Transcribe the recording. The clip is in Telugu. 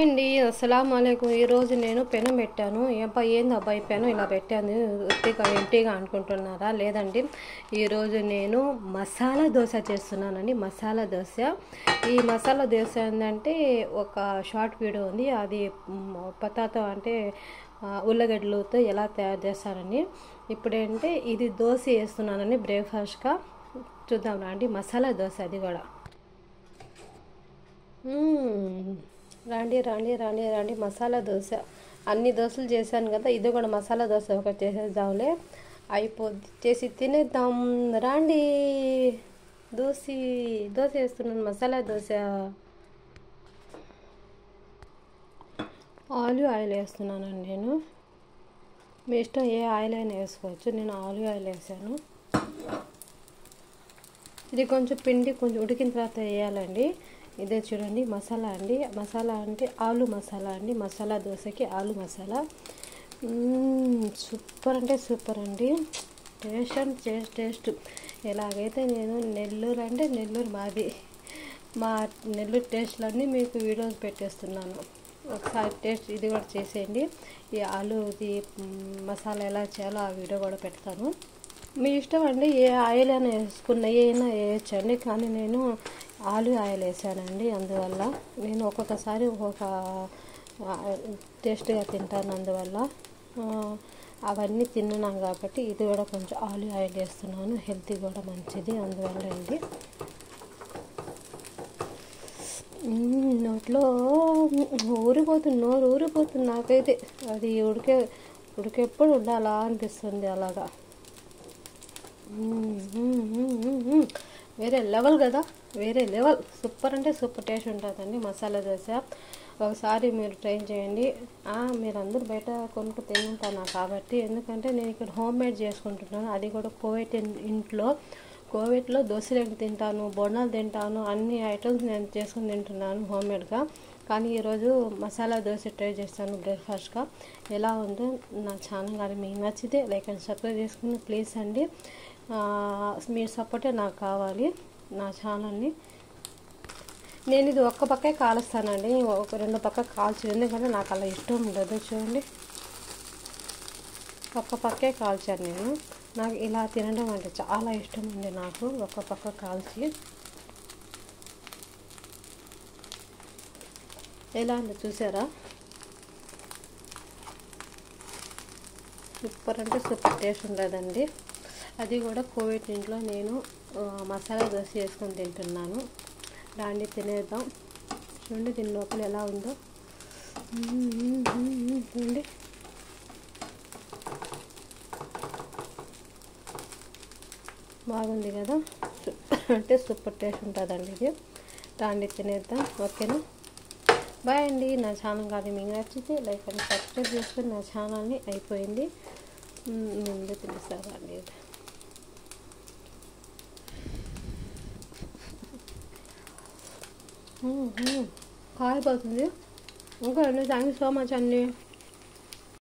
హాయ్ అండి, అస్సలాము అలైకుం. ఈరోజు నేను పెనం పెట్టాను. ఏంది అబ్బాయి పెనం ఇలా పెట్టాను ఉత్తిగా ఎంటీగా అనుకుంటున్నారా? లేదండి, ఈరోజు నేను మసాలా దోశ చేస్తున్నానండి. మసాలా దోశ. ఈ మసాలా దోశ ఏంటంటే ఒక షార్ట్ వీడియో ఉంది, అది పొటాటో అంటే ఉల్లగడ్డలతో ఎలా తయారు చేస్తారని. ఇప్పుడేంటే ఇది దోశ వేస్తున్నానని బ్రేక్ఫాస్ట్గా. చూద్దాం రండి, మసాలా దోశ అది కూడా. రండి రండి రండి రండి, మసాలా దోశ. అన్ని దోశలు చేశాను కదా, ఇది కూడా మసాలా దోశ ఒకటి చేసేద్దాంలే, అయిపోద్ది, చేసి తినేద్దాం రండి. దోశ దోశ వేస్తున్నాను, మసాలా దోశ. ఆలివ్ ఆయిల్ వేస్తున్నానండి నేను. మీ ఇష్టం, ఏ ఆయిల్ అయినా వేసుకోవచ్చు. నేను ఆలివ్ ఆయిల్ వేసాను. ఇది కొంచెం పిండి కొంచెం ఉడికిన తర్వాత వేయాలండి. ఇదే చూడండి మసాలా అండి. మసాలా అంటే ఆలు మసాలా అండి. మసాలా దోశకి ఆలు మసాలా. సూపర్ అంటే సూపర్ అండి. టేస్ట్ అంటే టేస్ట్. ఎలాగైతే నేను నెల్లూరు అంటే నెల్లూరు మాది. మా నెల్లూరు టేస్ట్లన్నీ మీకు వీడియోస్ పెట్టేస్తున్నాను. ఒకసారి టేస్ట్ ఇది కూడా చేసేయండి. ఈ ఆలుది మసాలా ఎలా చేయాలో ఆ వీడియో కూడా పెడతాను. మీ ఇష్టం అండి, ఏ ఆయిల్ అయినా వేసుకున్న అయినా వేయచ్చండి. కానీ నేను ఆలివ్ ఆయిల్ వేసానండి. అందువల్ల నేను ఒక్కొక్కసారి ఒక్కొక్క టేస్ట్గా తింటాను. అందువల్ల అవన్నీ తిన్నాను కాబట్టి ఇది కూడా కొంచెం ఆలివ్ ఆయిల్ వేస్తున్నాను. హెల్తీ కూడా మంచిది, అందువల్ల అండి. నోట్లో ఊరిపోతుంది, నోరు ఊరిపోతుంది నాకైతే. అది ఉడికెప్పుడు ఉండాలా అనిపిస్తుంది అలాగా. వేరే లెవెల్ కదా, వేరే లెవెల్. సూపర్ అంటే సూపర్ టేస్ట్ ఉంటుందండి మసాలా దోశ. ఒకసారి మీరు ట్రై చేయండి. మీరు అందరూ బయట కొనుక్కు తింటాను కాబట్టి, ఎందుకంటే నేను ఇక్కడ హోమ్ మేడ్ చేసుకుంటున్నాను. అది కూడా కోవిడ్లో దోశలు తింటాను, బొండాలు తింటాను, అన్ని ఐటమ్స్ నేను చేసుకుని తింటున్నాను హోమ్ మేడ్గా. కానీ ఈరోజు మసాలా దోశ ట్రై చేస్తాను బ్రేక్ఫాస్ట్గా. ఎలా ఉందో నా ఛానల్ కానీ మీకు నచ్చితే లైక్ అండ్ సబ్స్క్రైబ్ చేసుకుని ప్లీజ్ అండి. మీ సపోర్టే నాకు కావాలి నా ఛానల్ని. నేను ఇది ఒక్క పక్కే కాలుస్తానండి, ఒక రెండు పక్క కాల్చి, ఎందుకంటే నాకు అలా ఇష్టం ఉండదు. చూడండి, ఒక్క పక్కే కాల్చాను నేను. నాకు ఇలా తినడం అంటే చాలా ఇష్టం ఉంది నాకు, ఒక్క పక్క కాల్చి. ఎలా ఉంది చూసారా? సూపర్ అంటే సూపర్ టేస్ట్ ఉంటుందండి. అది కూడా కోవిడ్ ఇంట్లో నేను మసాలా దోశ చేసుకొని తింటున్నాను. దాన్ని తినేద్దాం. చూడండి దీని లోపల ఎలా ఉందో. చూడండి, బాగుంది కదా. సూపర్ అంటే సూపర్ టేస్ట్ ఉంటుందండి ఇది. దాన్ని తినేద్దాం, ఓకేనా? బాయ్ అండి. నా ఛానల్ కానీ మీకు నచ్చితే లైక్ అండ్ సబ్స్క్రైబ్ చేసుకుని నా ఛానల్ని అయిపోయింది ముందు తెలుస్తారండి. కాలిపోతుంది ఇంకా అండి. థ్యాంక్ యూ సో మచ్ అండి.